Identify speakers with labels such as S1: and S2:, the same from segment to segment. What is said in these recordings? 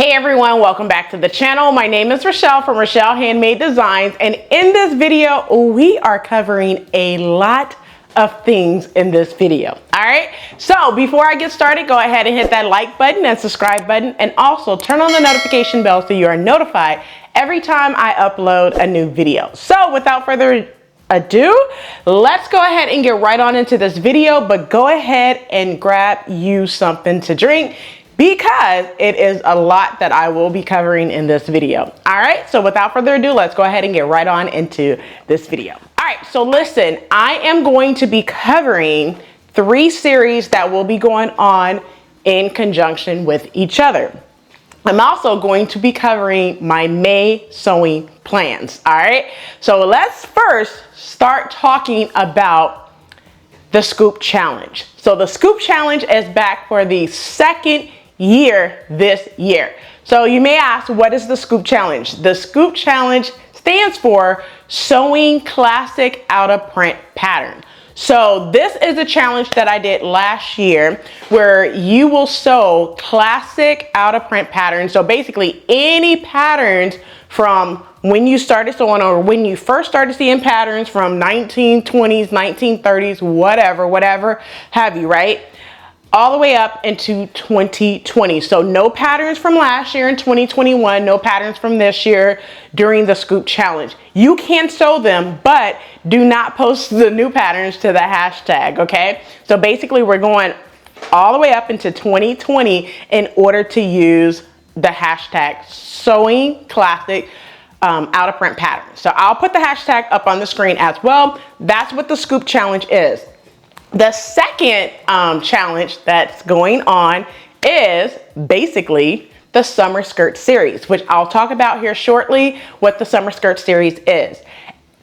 S1: Hey everyone, welcome back to the channel. My name is Rochelle from Rochelle.Handmade.Designs, and in this video we are covering a lot of things in this video. All right, so before I get started, go ahead and hit that like button and subscribe button, and also turn on the notification bell so you are notified every time I upload a new video. So without further ado, let's go ahead and get right on into this video, but go ahead and grab you something to drink, because it is a lot that I will be covering in this video. All right, so without further ado, let's go ahead and get right on into this video. All right, so listen, I am going to be covering 3 series that will be going on in conjunction with each other. I'm also going to be covering my May sewing plans. All right, so let's first start talking about the S.C.O.O.P challenge. So the S.C.O.O.P challenge is back for the second year this year. So you may ask, what is the S.C.O.O.P challenge? The S.C.O.O.P challenge stands for Sewing Classic Out of Print Pattern. So this is a challenge that I did last year where you will sew classic out of print patterns. So basically any patterns from when you started sewing, or when you first started seeing patterns from 1920s, 1930s, whatever have you, right? All the way up into 2020. So no patterns from last year in 2021, no patterns from this year during the S.C.O.O.P challenge. You can sew them, but do not post the new patterns to the hashtag, okay? So basically we're going all the way up into 2020 in order to use the hashtag sewing classic out of print patterns. So I'll put the hashtag up on the screen as well. That's what the S.C.O.O.P challenge is. The second challenge that's going on is basically the summer skirt series, which I'll talk about here shortly what the summer skirt series is.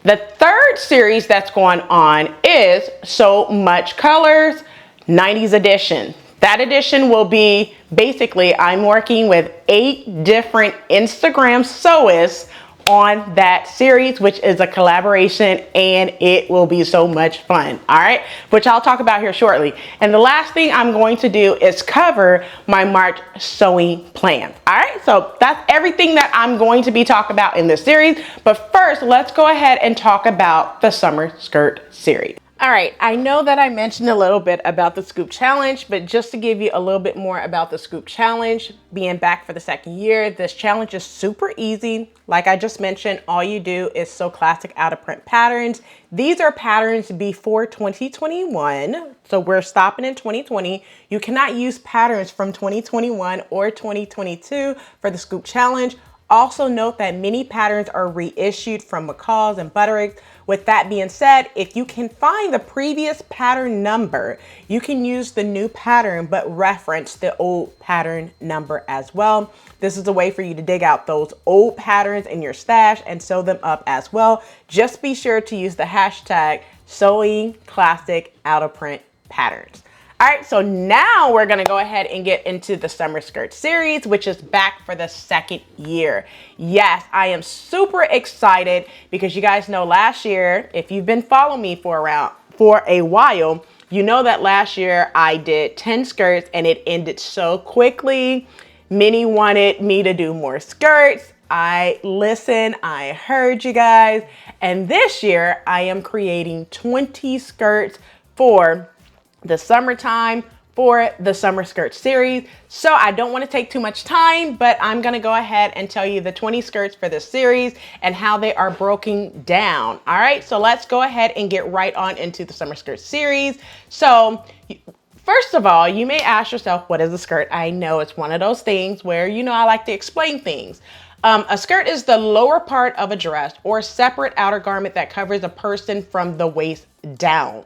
S1: The third series that's going on is So Much Colors 90s edition. That edition will be basically, I'm working with 8 different Instagram sewists on that series, which is a collaboration, and it will be so much fun. All right, which I'll talk about here shortly. And the last thing I'm going to do is cover my March sewing plan. All right, so that's everything that I'm going to be talking about in this series. But first, let's go ahead and talk about the summer skirt series. All right, I know that I mentioned a little bit about the S.C.O.O.P challenge, but just to give you a little bit more about the S.C.O.O.P challenge, being back for the second year, this challenge is super easy. Like I just mentioned, all you do is sew classic out of print patterns. These are patterns before 2021, so we're stopping in 2020. You cannot use patterns from 2021 or 2022 for the S.C.O.O.P challenge. Also note that many patterns are reissued from McCall's and Butterick. With that being said, if you can find the previous pattern number, you can use the new pattern but reference the old pattern number as well. This is a way for you to dig out those old patterns in your stash and sew them up as well. Just be sure to use the hashtag sewing classic out of print patterns. All right, so now we're gonna go ahead and get into the summer skirt series, which is back for the second year. Yes, I am super excited because you guys know last year, if you've been following me for a while, you know that last year I did 10 skirts and it ended so quickly. Many wanted me to do more skirts. I listened, I heard you guys, and this year I am creating 20 skirts for the summertime for the summer skirt series. So I don't want to take too much time, but I'm going to go ahead and tell you the 20 skirts for this series and how they are broken down. All right, so let's go ahead and get right on into the summer skirt series. So first of all, you may ask yourself, what is a skirt? I know it's one of those things where, you know, I like to explain things. A skirt is the lower part of a dress or separate outer garment that covers a person from the waist down.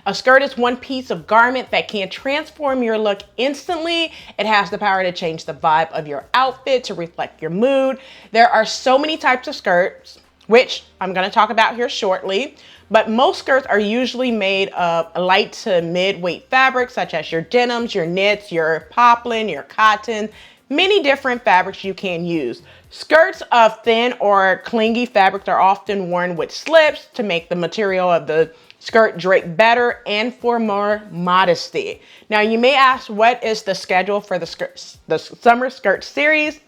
S1: A skirt is one piece of garment that can transform your look instantly. It has the power to change the vibe of your outfit to reflect your mood. There are so many types of skirts, which I'm going to talk about here shortly, but most skirts are usually made of light to mid-weight fabrics such as your denims, your knits, your poplin, your cotton, many different fabrics you can use. Skirts of thin or clingy fabrics are often worn with slips to make the material of the skirt drape better and for more modesty. Now you may ask, what is the schedule for the summer skirt series?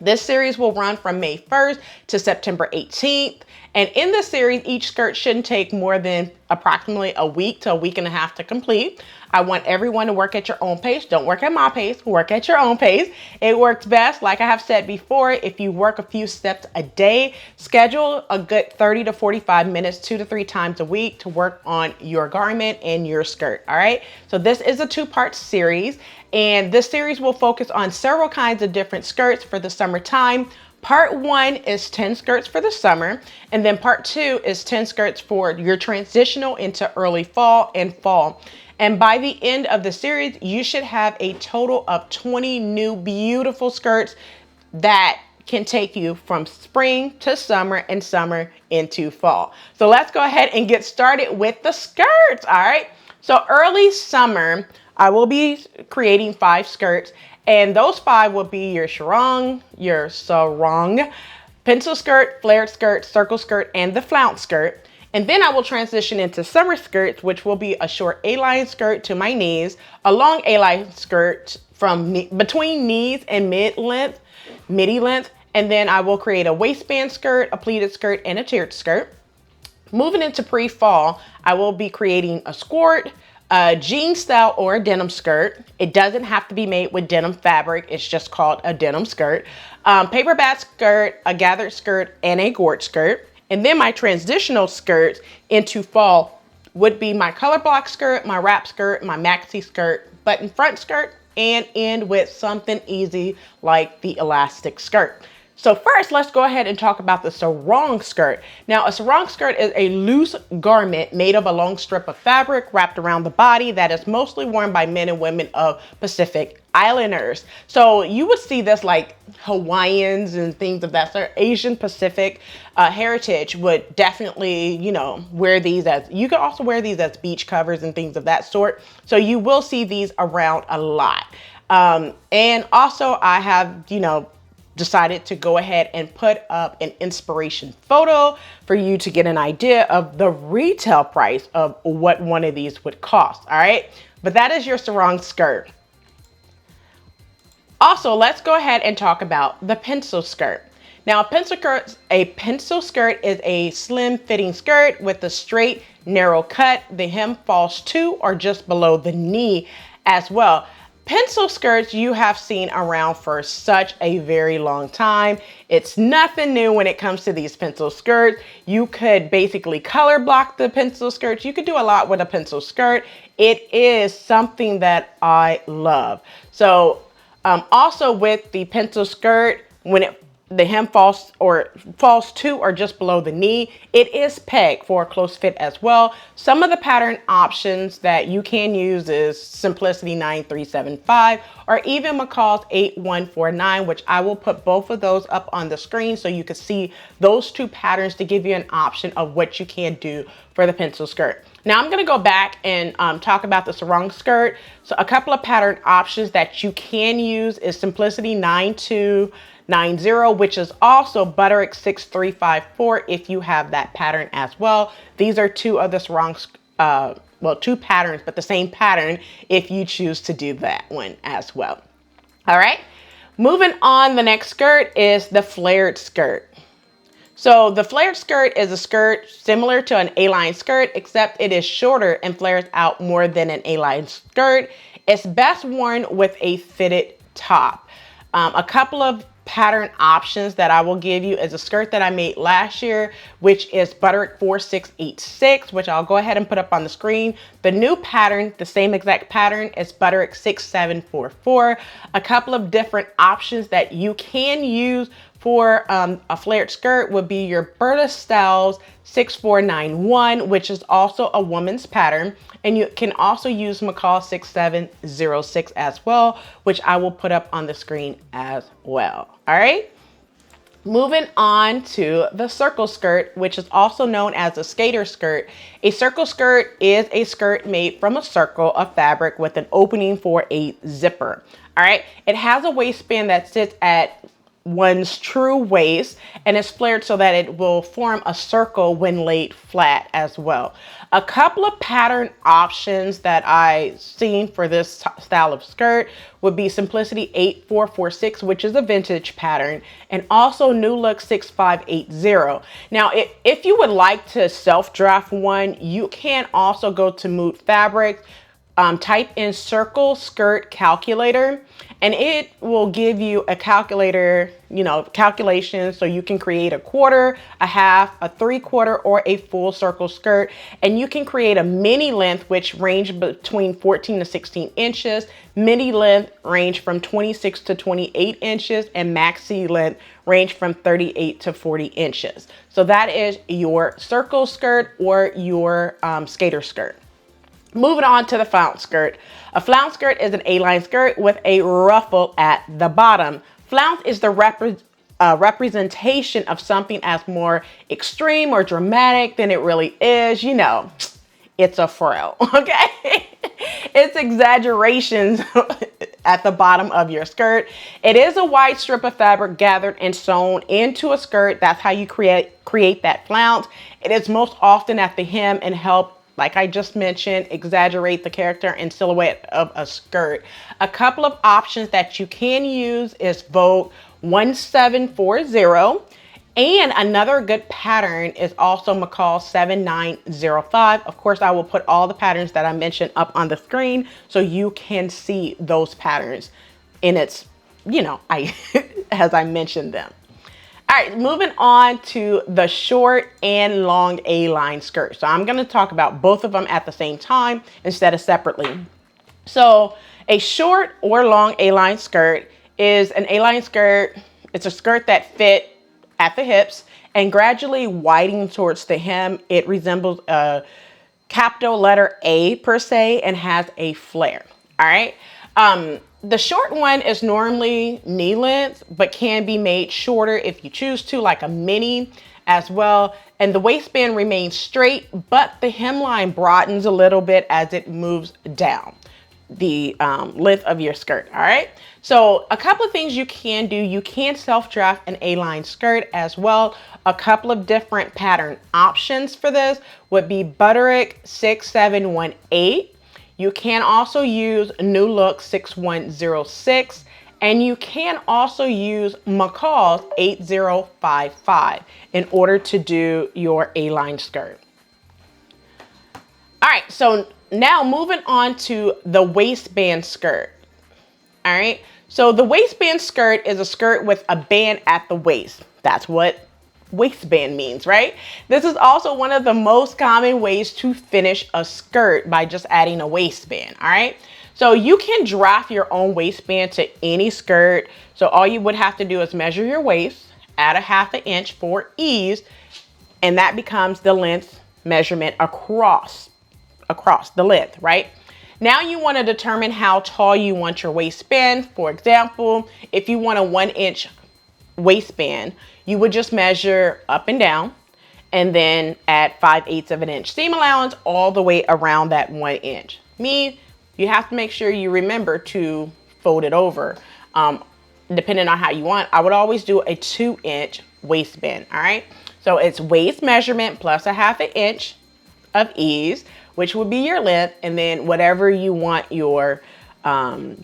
S1: This series will run from May 1st to September 18th. And in this series, each skirt shouldn't take more than approximately a week to a week and a half to complete. I want everyone to work at your own pace. Don't work at my pace, work at your own pace. It works best, like I have said before, if you work a few steps a day. Schedule a good 30 to 45 minutes, 2 to 3 times a week to work on your garment and your skirt, all right? So this is a 2-part series, and this series will focus on several kinds of different skirts for the summertime. Part 1 is 10 skirts for the summer, and then part 2 is 10 skirts for your transitional into early fall and fall. And by the end of the series, you should have a total of 20 new beautiful skirts that can take you from spring to summer and summer into fall. So let's go ahead and get started with the skirts, all right? So early summer, I will be creating 5 skirts, and those 5 will be your sarong, pencil skirt, flared skirt, circle skirt, and the flounce skirt. And then I will transition into summer skirts, which will be a short A-line skirt to my knees, a long A-line skirt from between knees and midi length. And then I will create a waistband skirt, a pleated skirt, and a tiered skirt. Moving into pre-fall, I will be creating a skort, a jean style or a denim skirt. It doesn't have to be made with denim fabric. It's just called a denim skirt. Paper bat skirt, a gathered skirt, and a gored skirt. And then my transitional skirts into fall would be my color block skirt, my wrap skirt, my maxi skirt, button front skirt, and end with something easy like the elastic skirt. So first, let's go ahead and talk about the sarong skirt. Now, a sarong skirt is a loose garment made of a long strip of fabric wrapped around the body that is mostly worn by men and women of Pacific Islanders. So you would see this like Hawaiians and things of that sort. Asian Pacific heritage would definitely, you know, wear these as, you could also wear these as beach covers and things of that sort. So you will see these around a lot. And also I have, you know, decided to go ahead and put up an inspiration photo for you to get an idea of the retail price of what one of these would cost, all right? But that is your sarong skirt. Also, let's go ahead and talk about the pencil skirt. Now, a pencil skirt is a slim fitting skirt with a straight, narrow cut. The hem falls to or just below the knee as well. Pencil skirts you have seen around for such a very long time. It's nothing new when it comes to these pencil skirts. You could basically color block the pencil skirts. You could do a lot with a pencil skirt. It is something that I love. So also with the pencil skirt, when the hem falls to or just below the knee, it is pegged for a close fit as well. Some of the pattern options that you can use is Simplicity 9375 or even McCall's 8149, which I will put both of those up on the screen so you can see those 2 patterns to give you an option of what you can do for the pencil skirt. Now I'm going to go back and talk about the sarong skirt. So a couple of pattern options that you can use is Simplicity 9290, which is also Butterick 6354 if you have that pattern as well. These are 2 of the sarong, well, 2 patterns, but the same pattern if you choose to do that one as well. All right, moving on, the next skirt is the flared skirt. So the flared skirt is a skirt similar to an A-line skirt, except it is shorter and flares out more than an A-line skirt. It's best worn with a fitted top. A couple of pattern options that I will give you is a skirt that I made last year, which is Butterick 4686, which I'll go ahead and put up on the screen. The new pattern, the same exact pattern, is Butterick 6744. A couple of different options that you can use for a flared skirt would be your Burda Styles 6491, which is also a woman's pattern. And you can also use McCall 6706 as well, which I will put up on the screen as well. All right. Moving on to the circle skirt, which is also known as a skater skirt. A circle skirt is a skirt made from a circle of fabric with an opening for a zipper. All right. It has a waistband that sits at one's true waist, and it's flared so that it will form a circle when laid flat as well. A couple of pattern options that I've seen for this style of skirt would be Simplicity 8446, which is a vintage pattern, and also New Look 6580. Now, if you would like to self-draft one, you can also go to Mood Fabrics, type in circle skirt calculator, and it will give you a calculator, calculation, so you can create a quarter, a half, a 3/4, or a full circle skirt. And you can create a mini length, which range between 14 to 16 inches. Midi length range from 26 to 28 inches, and maxi length range from 38 to 40 inches. So that is your circle skirt or your skater skirt. Moving on to the flounce skirt. A flounce skirt is an A-line skirt with a ruffle at the bottom. Flounce is the representation of something as more extreme or dramatic than it really is. It's a frill, okay? It's exaggerations at the bottom of your skirt. It is a wide strip of fabric gathered and sewn into a skirt. That's how you create that flounce. It is most often at the hem and help, like I just mentioned, exaggerate the character and silhouette of a skirt. A couple of options that you can use is Vogue 1740. And another good pattern is also McCall 7905. Of course, I will put all the patterns that I mentioned up on the screen so you can see those patterns in its, as I mentioned them. All right, moving on to the short and long A-line skirt. So I'm going to talk about both of them at the same time instead of separately. So a short or long A-line skirt is an A-line skirt. It's a skirt that fit at the hips and gradually widening towards the hem. It resembles a capital letter A per se and has a flare. All right. The short one is normally knee length, but can be made shorter if you choose to, like a mini as well. And the waistband remains straight, but the hemline broadens a little bit as it moves down the length of your skirt. All right. So a couple of things you can do. You can self-draft an A-line skirt as well. A couple of different pattern options for this would be Butterick 6718. You can also use New Look 6106, and you can also use McCall's 8055 in order to do your A-line skirt. All right, so now moving on to the waistband skirt. All right, so the waistband skirt is a skirt with a band at the waist. That's what waistband means, right? This is also one of the most common ways to finish a skirt, by just adding a waistband. All right, so you can draft your own waistband to any skirt. So all you would have to do is measure your waist, add a ½ inch for ease, and that becomes the length measurement across the length, right? Now you want to determine how tall you want your waistband. For example, if you want a 1 inch waistband, you would just measure up and down and then add 5/8 of an inch seam allowance all the way around that 1 inch. You have to make sure you remember to fold it over. Depending on how you want, I would always do a 2 inch waistband. All right, so it's waist measurement plus a ½ inch of ease, which would be your length, and then whatever you want your height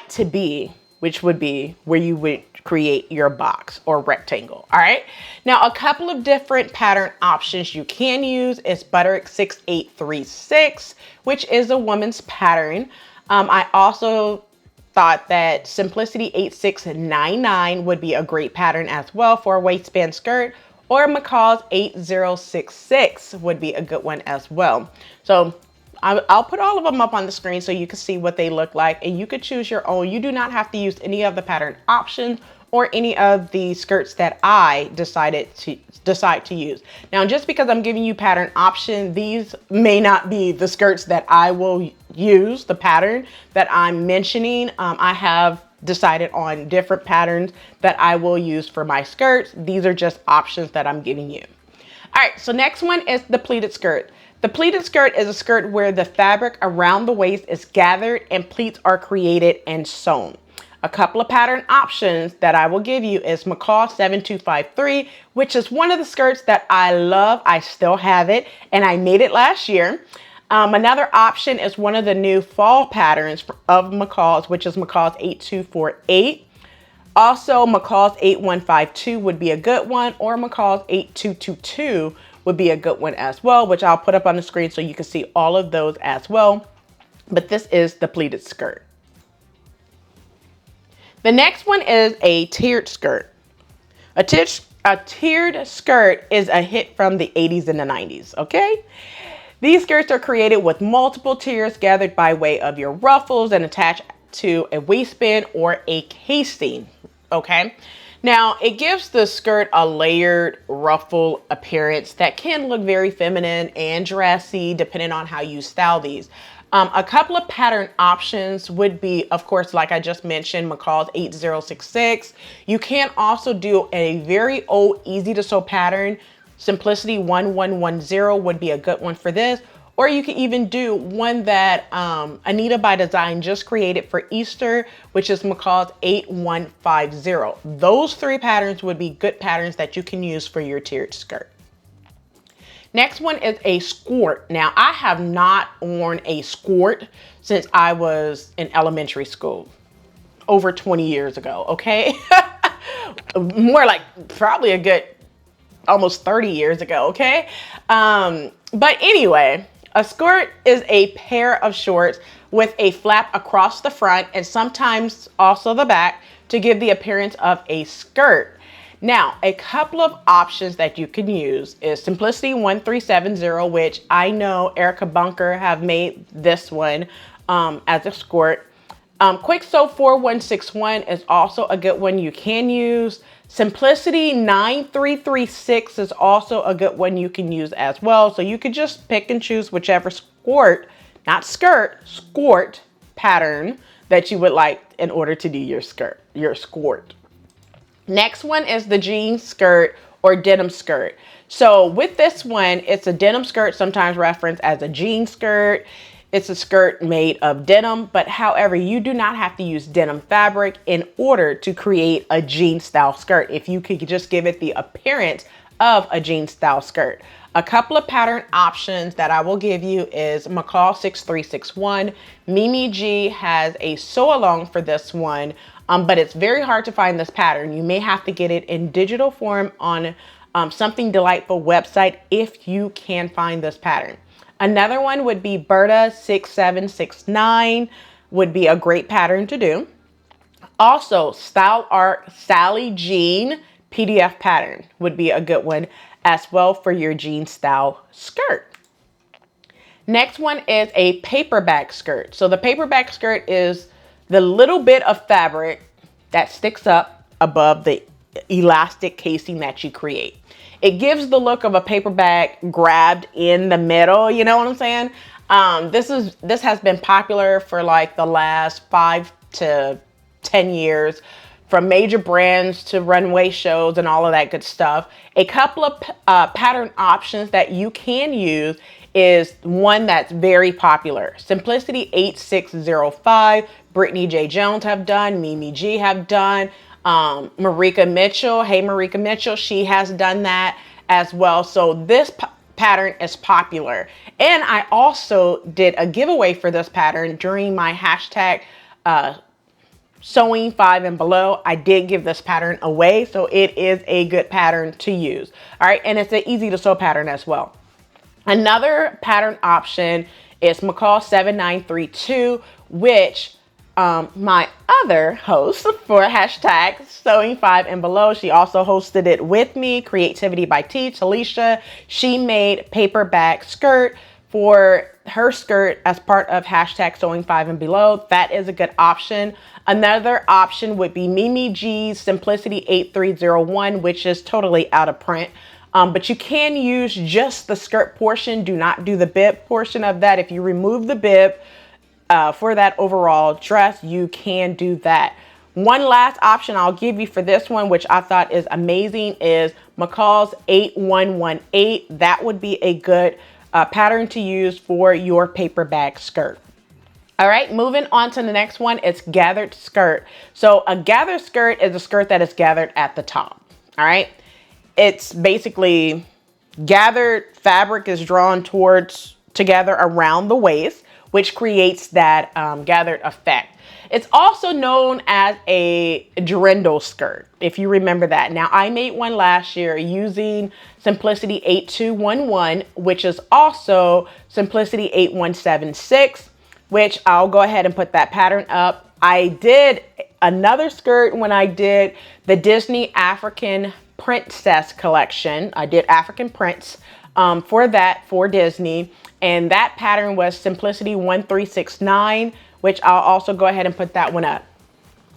S1: to be, which would be where you would create your box or rectangle. All right, now a couple of different pattern options you can use is Butterick 6836, which is a woman's pattern. I also thought that Simplicity 8699 would be a great pattern as well for a waistband skirt, or McCall's 8066 would be a good one as well. So I'll put all of them up on the screen so you can see what they look like, and you could choose your own. You do not have to use any of the pattern options or any of the skirts that I decide to use. Now, just because I'm giving you pattern option, these may not be the skirts that I will use, the pattern that I'm mentioning. I have decided on different patterns that I will use for my skirts. These are just options that I'm giving you. All right, so next one is the pleated skirt. The pleated skirt is a skirt where the fabric around the waist is gathered and pleats are created and sewn. A couple of pattern options that I will give you is McCall 7253, which is one of the skirts that I love. I still have it, and I made it last year. Another option is one of the new fall patterns of McCall's, which is McCall's 8248. Also, McCall's 8152 would be a good one, or McCall's 8222 would be a good one as well, which I'll put up on the screen so you can see all of those as well. But this is the pleated skirt. The next one is a tiered skirt. A tiered skirt is a hit from the 80s and the 90s, okay? These skirts are created with multiple tiers gathered by way of your ruffles and attached to a waistband or a casing, okay? Now, it gives the skirt a layered ruffle appearance that can look very feminine and dressy depending on how you style these. A couple of pattern options would be, of course, like I just mentioned, McCall's 8066. You can also do a very old, easy to sew pattern. Simplicity 1110 would be a good one for this. Or you can even do one that Anita by Design just created for Easter, which is McCall's 8150. Those three patterns would be good patterns that you can use for your tiered skirt. Next one is a skort. Now, I have not worn a skort since I was in elementary school, over 20 years ago, okay? More like probably a good almost 30 years ago, okay? But anyway, a skort is a pair of shorts with a flap across the front and sometimes also the back to give the appearance of a skirt. Now, a couple of options that you can use is Simplicity 1370, which I know Erica Bunker have made this one as a skort. Quick Sew 4161 is also a good one you can use. Simplicity 9336 is also a good one you can use as well. So you could just pick and choose whichever skort, not skirt, skort pattern that you would like in order to do your skirt, your skort. Next one is the jean skirt or denim skirt. So with this one, it's a denim skirt, sometimes referenced as a jean skirt. It's a skirt made of denim, but however, you do not have to use denim fabric in order to create a jean style skirt. If you could just give it the appearance of a jean style skirt. A couple of pattern options that I will give you is McCall 6361. Mimi G has a sew along for this one, but it's very hard to find this pattern. You may have to get it in digital form on Something Delightful website if you can find this pattern. Another one would be Burda 6769 would be a great pattern to do. Also, Style Art Sally Jean PDF pattern would be a good one as well for your jean style skirt. Next one is a paperback skirt. So the paperback skirt is the little bit of fabric that sticks up above the elastic casing that you create. It gives the look of a paperback grabbed in the middle, you know what I'm saying? This has been popular for like the last 5 to 10 years, from major brands to runway shows and all of that good stuff. A couple of pattern options that you can use is one that's very popular. Simplicity 8605, Brittany J. Jones have done, Mimi G have done, Marika Mitchell, hey Marika Mitchell, she has done that as well. So this pattern is popular. And I also did a giveaway for this pattern during my hashtag sewing 5 and below. I did give this pattern away, so it is a good pattern to use. All right, and it's an easy to sew pattern as well. Another pattern option is McCall 7932, which my other host for hashtag sewing 5 and below, she also hosted it with me, Creativity by T, Talisha. She made paperback skirt for her skirt as part of hashtag sewing 5 and below. That is a good option. Another option would be Mimi G's Simplicity 8301, which is totally out of print. But you can use just the skirt portion. Do not do the bib portion of that. If you remove the bib for that overall dress, you can do that. One last option I'll give you for this one, which I thought is amazing, is McCall's 8118. That would be a good pattern to use for your paperback skirt. All right, moving on to the next one, it's gathered skirt. So a gathered skirt is a skirt that is gathered at the top. All right, it's basically gathered fabric is drawn together around the waist, which creates that gathered effect. It's also known as a dirndl skirt, if you remember that. Now, I made one last year using Simplicity 8211, which is also Simplicity 8176, which I'll go ahead and put that pattern up. I did another skirt when I did the Disney African Princess collection. I did African prints for Disney, and that pattern was Simplicity 1369, which I'll also go ahead and put that one up.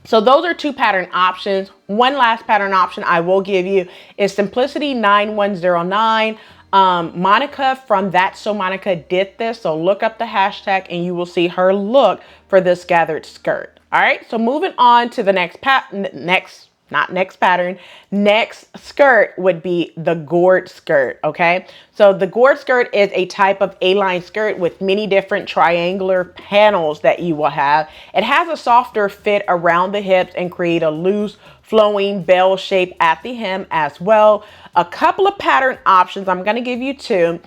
S1: So those are two pattern options. One last pattern option I will give you is Simplicity 9109. Monica from That's So Monica did this, so look up the hashtag and you will see her look for this gathered skirt. All right, so moving on to the next next skirt would be the gored skirt. Okay, so the gored skirt is a type of A-line skirt with many different triangular panels that you will have. It has a softer fit around the hips and create a loose flowing bell shape at the hem as well. A couple of pattern options, I'm going to give you two.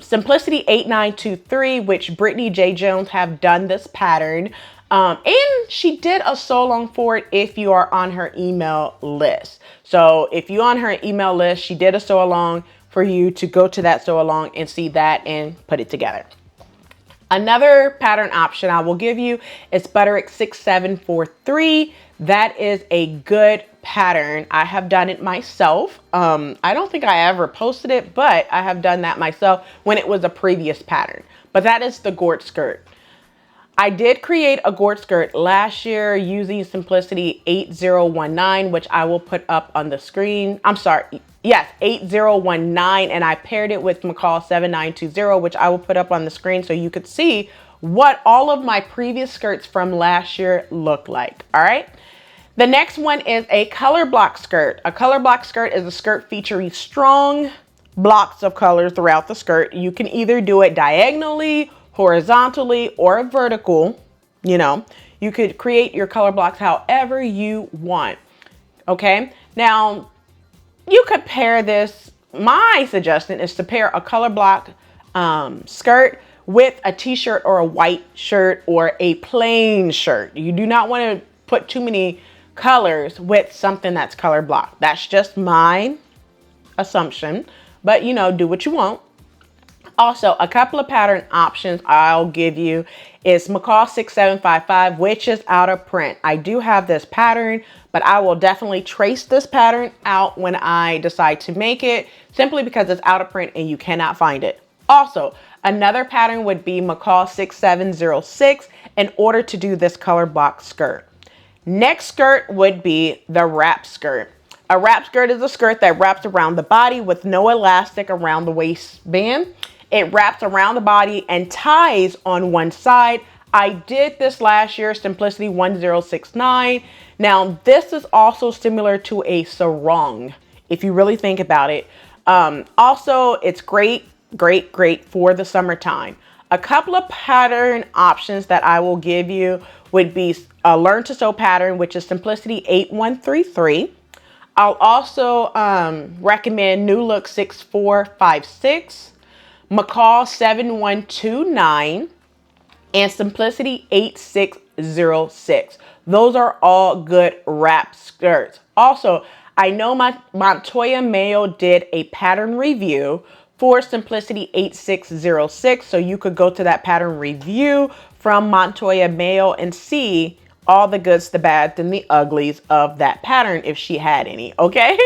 S1: Simplicity 8923, which Brittany J. Jones have done this pattern. And she did a sew along for it if you are on her email list. So if you're on her email list, she did a sew along for you to go to that sew along and see that and put it together. Another pattern option I will give you is Butterick 6743. That is a good pattern. I have done it myself. I don't think I ever posted it, but I have done that myself when it was a previous pattern. But that is the gored skirt. I did create a gored skirt last year using Simplicity 8019, which I will put up on the screen. I'm sorry. Yes, 8019. And I paired it with McCall 7920, which I will put up on the screen so you could see what all of my previous skirts from last year look like. All right. The next one is a color block skirt. A color block skirt is a skirt featuring strong blocks of colors throughout the skirt. You can either do it diagonally, horizontally, or vertical. You know, you could create your color blocks however you want. Okay, now you could pair this. My suggestion is to pair a color block skirt with a t-shirt or a white shirt or a plain shirt. You do not want to put too many colors with something that's color block. That's just my assumption, but you know, do what you want. Also, a couple of pattern options I'll give you is McCall 6755, which is out of print. I do have this pattern, but I will definitely trace this pattern out when I decide to make it, simply because it's out of print and you cannot find it. Also, another pattern would be McCall 6706 in order to do this color block skirt. Next skirt would be the wrap skirt. A wrap skirt is a skirt that wraps around the body with no elastic around the waistband. It wraps around the body and ties on one side. I did this last year, Simplicity 1069. Now, this is also similar to a sarong, if you really think about it. Also, it's great for the summertime. A couple of pattern options that I will give you would be a Learn to Sew pattern, which is Simplicity 8133. I'll also recommend New Look 6456, McCall 7129, and Simplicity 8606. Those are all good wrap skirts. Also, I know Montoya Mayo did a pattern review for Simplicity 8606, so you could go to that pattern review from Montoya Mayo and see all the goods, the bads, and the uglies of that pattern if she had any, okay?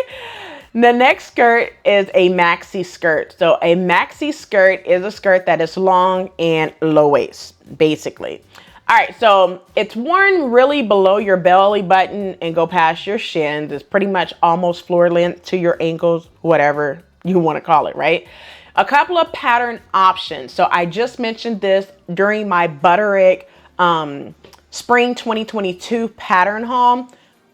S1: The next skirt is a maxi skirt. So a maxi skirt is a skirt that is long and low waist, basically. All right, so it's worn really below your belly button and go past your shins. It's pretty much almost floor length to your ankles, whatever you want to call it, right? A couple of pattern options. So I just mentioned this during my Butterick Spring 2022 pattern haul.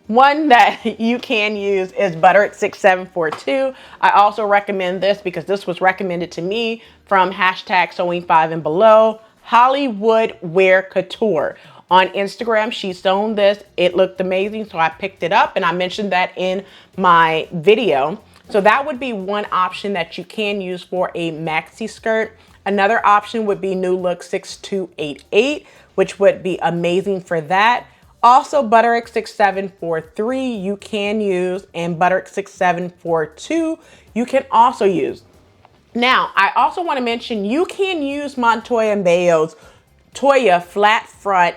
S1: One that you can use is Butterick 6742. I also recommend this because this was recommended to me from hashtag sewing 5 and below. Hollywood Wear Couture. On Instagram, she sewn this. It looked amazing, so I picked it up, and I mentioned that in my video. So that would be one option that you can use for a maxi skirt. Another option would be New Look 6288, which would be amazing for that. Also, Butterick 6743 you can use, and Butterick 6742 you can also use. Now, I also want to mention you can use Montoya & Bayo's Toya flat front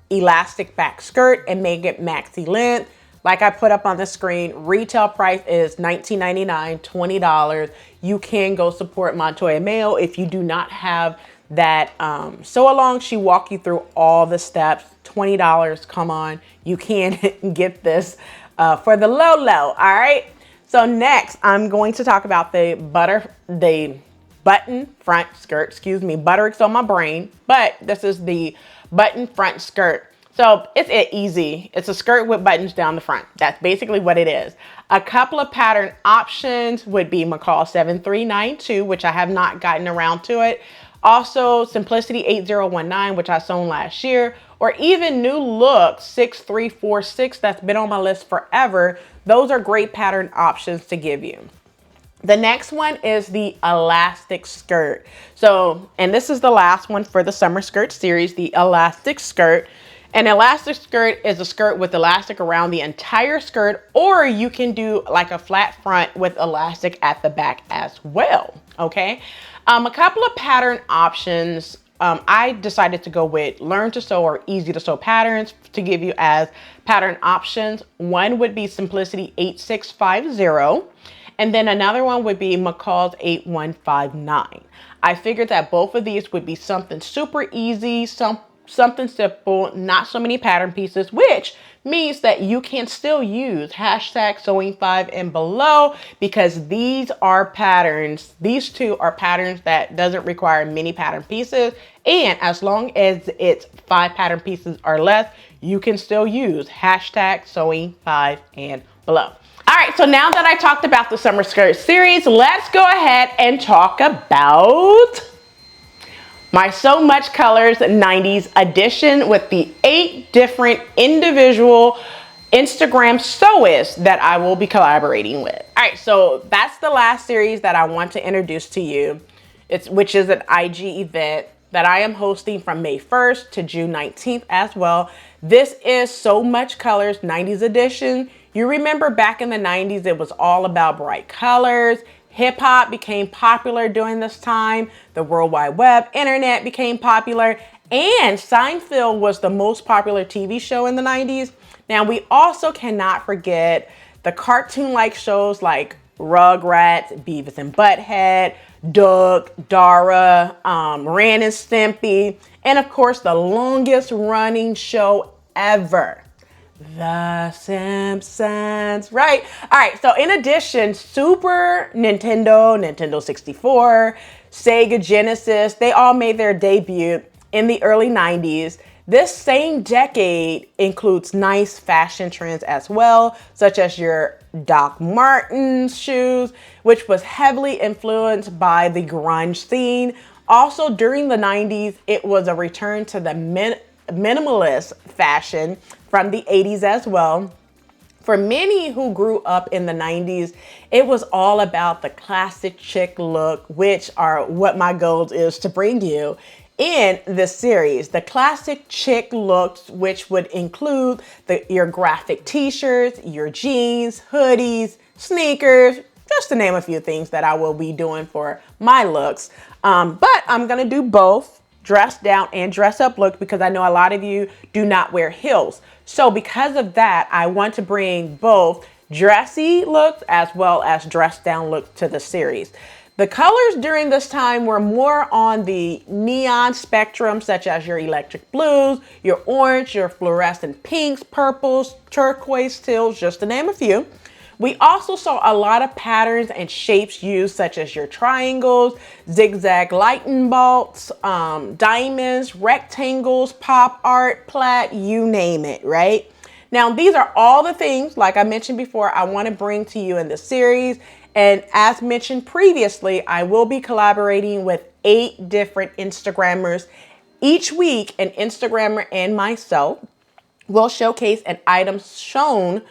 S1: elastic back skirt and make it maxi length. Like I put up on the screen, retail price is $19.99, $20. You can go support Montoya & Bayo if you do not have that sew along. She walk you through all the steps. $20, come on, you can get this for the low. All right. So next, I'm going to talk about the button front skirt. Excuse me, Butterick's on my brain, but this is the button front skirt. So it's easy. It's a skirt with buttons down the front. That's basically what it is. A couple of pattern options would be McCall 7392, which I have not gotten around to it. Also Simplicity 8019, which I sewn last year, or even New Look 6346 that's been on my list forever. Those are great pattern options to give you. The next one is the elastic skirt. So, and this is the last one for the summer skirt series, the elastic skirt. An elastic skirt is a skirt with elastic around the entire skirt, or you can do like a flat front with elastic at the back as well. Okay. A couple of pattern options. I decided to go with learn to sew or easy to sew patterns to give you as pattern options. One would be Simplicity 8650. And then another one would be McCall's 8159. I figured that both of these would be something super easy, something simple, not so many pattern pieces, which means that you can still use hashtag sewing 5 and below, because these are patterns. These two are patterns that doesn't require many pattern pieces. And as long as it's 5 pattern pieces or less, you can still use hashtag sewing 5 and below. All right, so now that I talked about the summer skirt series, let's go ahead and talk about my So Much Colors 90s edition with the 8 different individual Instagram sewists that I will be collaborating with. All right, so that's the last series that I want to introduce to you, which is an IG event that I am hosting from May 1st to June 19th as well. This is So Much Colors 90s edition. You remember back in the 90s, it was all about bright colors. Hip hop became popular during this time. The World Wide Web, internet became popular, and Seinfeld was the most popular TV show in the 90s. Now, we also cannot forget the cartoon-like shows like Rugrats, Beavis and Butthead, Doug, Dara, Ren and Stimpy, and of course, the longest running show ever, The Simpsons, right? All right, so in addition, Super Nintendo, Nintendo 64, Sega Genesis, they all made their debut in the early 90s. This same decade includes nice fashion trends as well, such as your Doc Martens shoes, which was heavily influenced by the grunge scene. Also, during the 90s, it was a return to the minimalist fashion from the 80s as well. For many who grew up in the 90s, it was all about the classic chick look, which are what my goal is to bring you in this series. The classic chick looks, which would include your graphic t-shirts, your jeans, hoodies, sneakers, just to name a few things that I will be doing for my looks. But I'm gonna do both dress down and dress up look, because I know a lot of you do not wear heels. So because of that, I want to bring both dressy looks as well as dress down looks to the series. The colors during this time were more on the neon spectrum, such as your electric blues, your orange, your fluorescent pinks, purples, turquoise, teals, just to name a few. We also saw a lot of patterns and shapes used, such as your triangles, zigzag lightning bolts, diamonds, rectangles, pop art, plaid, you name it, right? Now, these are all the things, like I mentioned before, I want to bring to you in this series. And as mentioned previously, I will be collaborating with 8 different Instagrammers. Each week, an Instagrammer and myself will showcase an item sewn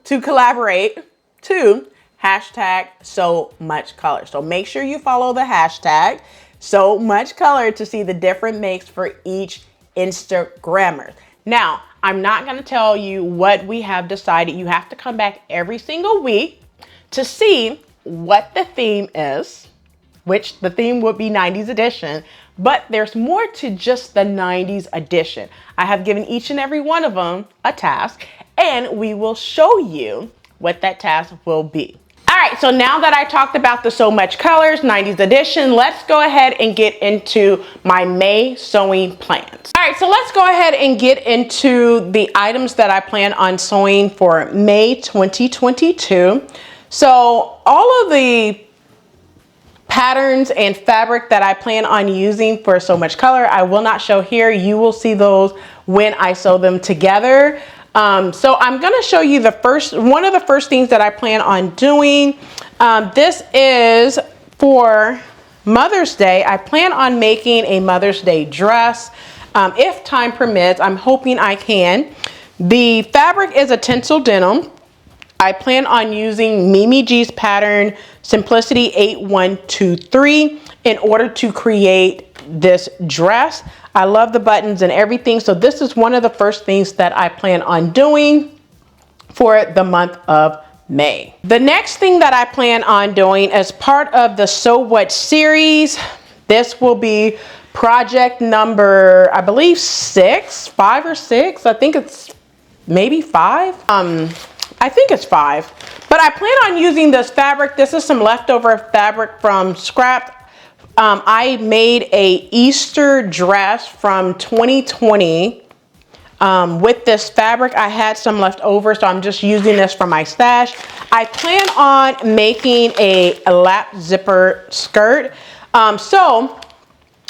S1: to collaborate to hashtag so much color. So make sure you follow the hashtag so much color to see the different makes for each Instagrammer. Now, I'm not going to tell you what we have decided. You have to come back every single week to see what the theme is, which the theme would be 90s edition, but there's more to just the 90s edition. I have given each and every one of them a task, and we will show you what that task will be. All right, so now that I talked about the So Much Colors 90s edition, let's go ahead and get into my May sewing plans. All right, so let's go ahead and get into the items that I plan on sewing for May 2022. So all of the patterns and fabric that I plan on using for So Much Color, I will not show here. You will see those when I sew them together. So I'm going to show you one of the first things that I plan on doing. This is for Mother's Day. I plan on making a Mother's Day dress. If time permits, I'm hoping I can. The fabric is a tensile denim. I plan on using Mimi G's pattern Simplicity 8123 in order to create this dress. I love the buttons and everything. So this is one of the first things that I plan on doing for the month of May. The next thing that I plan on doing as part of the So What series, this will be project number, I believe 5 or 6. I think it's maybe 5. I think it's 5, but I plan on using this fabric. This is some leftover fabric from scrap. I made a Easter dress from 2020 with this fabric. I had some left over, so I'm just using this for my stash. I plan on making a lap zipper skirt. So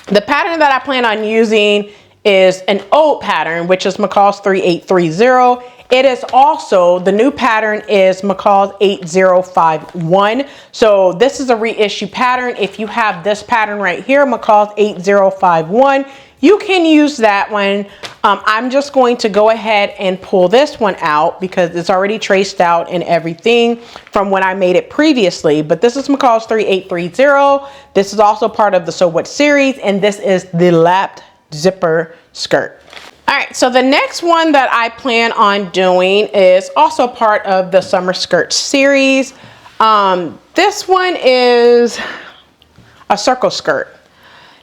S1: the pattern that I plan on using is an oat pattern, which is McCall's 3830. It is also, the new pattern is McCall's 8051. So this is a reissue pattern. If you have this pattern right here, McCall's 8051, you can use that one. I'm just going to go ahead and pull this one out because it's already traced out and everything from when I made it previously. But this is McCall's 3830. This is also part of the So What series, and this is the lapped zipper skirt. All right, so the next one that I plan on doing is also part of the summer skirt series. This one is a circle skirt.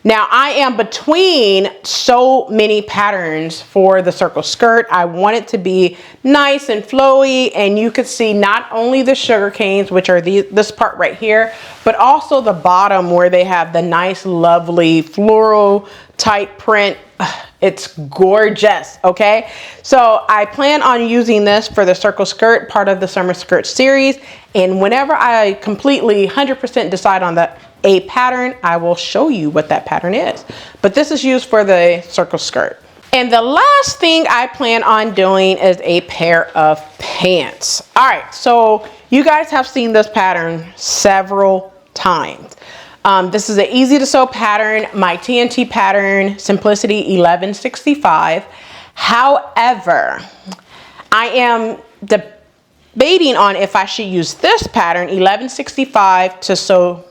S1: Now I am between so many patterns for the circle skirt. I want it to be nice and flowy, and you could see not only the sugar canes, which are this part right here, but also the bottom where they have the nice, lovely floral type print. It's gorgeous, okay? So I plan on using this for the circle skirt, part of the summer skirt series. And whenever I completely 100% decide on a pattern, I will show you what that pattern is. But this is used for the circle skirt. And the last thing I plan on doing is a pair of pants. All right, so you guys have seen this pattern several times. This is an easy to sew pattern, my TNT pattern, Simplicity 1165. However, I am debating on if I should use this pattern, 1165, to sew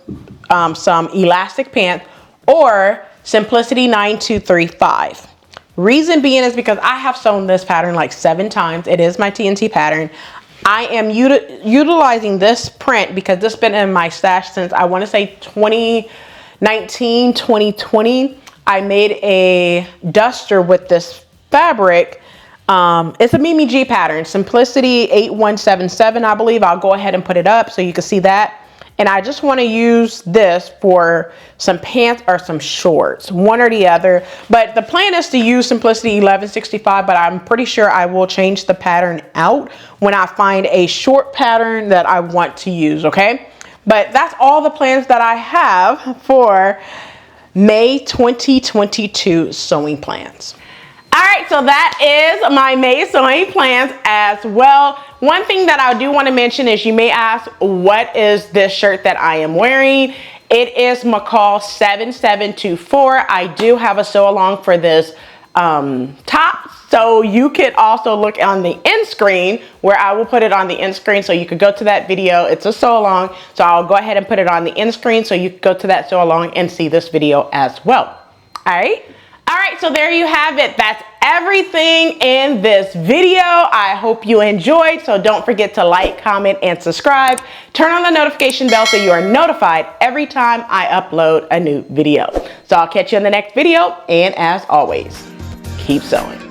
S1: some elastic pants, or Simplicity 9235. Reason being is because I have sewn this pattern like 7 times. It is my TNT pattern. I am utilizing this print because this has been in my stash since, I want to say 2019, 2020. I made a duster with this fabric. It's a Mimi G pattern, Simplicity 8177, I believe. I'll go ahead and put it up so you can see that. And I just want to use this for some pants or some shorts, one or the other. But the plan is to use Simplicity 1165, but I'm pretty sure I will change the pattern out when I find a short pattern that I want to use, okay? But that's all the plans that I have for May 2022 sewing plans. All right, so that is my May sewing plans as well. One thing that I do want to mention is you may ask, what is this shirt that I am wearing? It is McCall 7724. I do have a sew along for this top, so you could also look on the end screen where I will put it on the end screen, so you could go to that video. It's a sew along, so I'll go ahead and put it on the end screen so you could go to that sew along and see this video as well. All right, so there you have it. That's everything in this video. I hope you enjoyed, so don't forget to like, comment, and subscribe. Turn on the notification bell so you are notified every time I upload a new video. So I'll catch you in the next video, and as always, keep sewing.